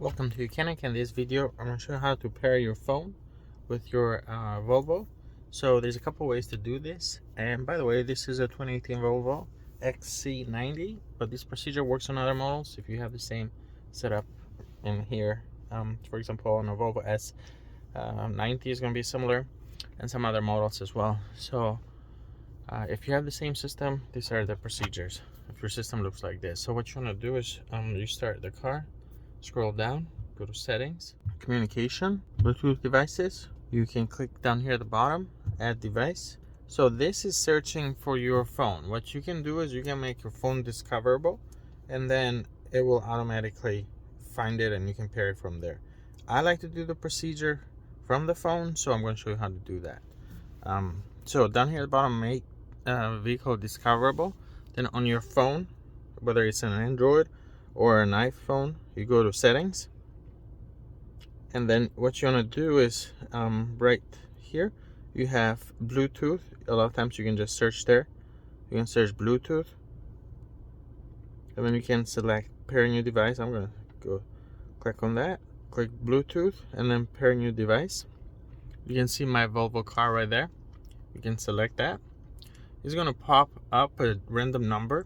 Welcome to Mechanic. In this video I'm going to show you how to pair your phone with your Volvo. So there's a couple ways to do this, and by the way, this is a 2018 Volvo XC90, but this procedure works on other models if you have the same setup in here. For example, on a Volvo S90 is going to be similar, and some other models as well. So if you have the same system, these are the procedures if your system looks like this. So what you want to do is you start the car, scroll down, go to settings, communication, Bluetooth devices. You can click down here at the bottom, add device. So this is searching for your phone. What you can do is you can make your phone discoverable, and then it will automatically find it and you can pair it from there. I like to do the procedure from the phone, so I'm going to show you how to do that. So down here at the bottom, make vehicle discoverable. Then on your phone, whether it's an Android or an iPhone, you go to settings, and then what you want to do is right here you have Bluetooth. A lot of times you can just search there. You can search Bluetooth, and then you can select pair new device. I'm gonna go click on that, click Bluetooth, and then pair new device. You can see my Volvo car right there. You can select that. It's gonna pop up a random number,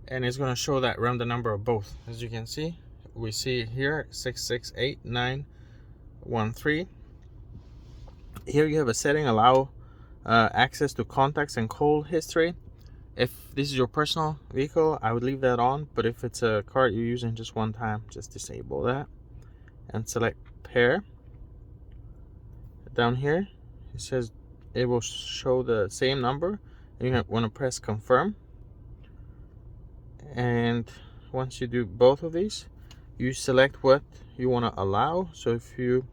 and it's going to show that random number of both. As you can see, we see here 668913. Here you have a setting, allow access to contacts and call history. If this is your personal vehicle, I would leave that on, but if it's a car you're using just one time, just disable that and select pair. Down here it says it will show the same number, and you want to press confirm. And once you do both of these, you select what you want to allow. So if you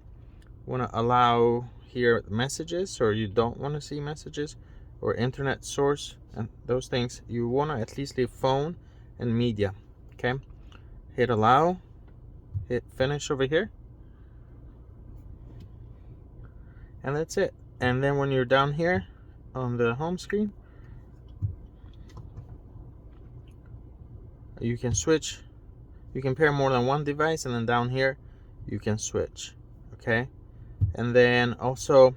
want to allow here messages, or you don't want to see messages, or internet source and those things, you want to at least leave phone and media. Okay, hit allow, hit finish over here, and that's it. And then when you're down here on the home screen, you can switch, you can pair more than one device, and then down here you can switch. Okay, and then also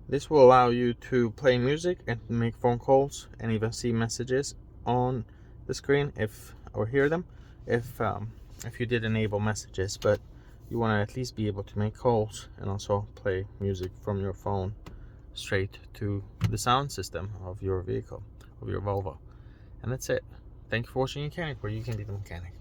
this will allow you to play music and make phone calls and even see messages on the screen or hear them if you did enable messages. But you want to at least be able to make calls and also play music from your phone straight to the sound system of your vehicle, of your Volvo. And that's it. Thank you for watching Mechanic, where you can be the mechanic.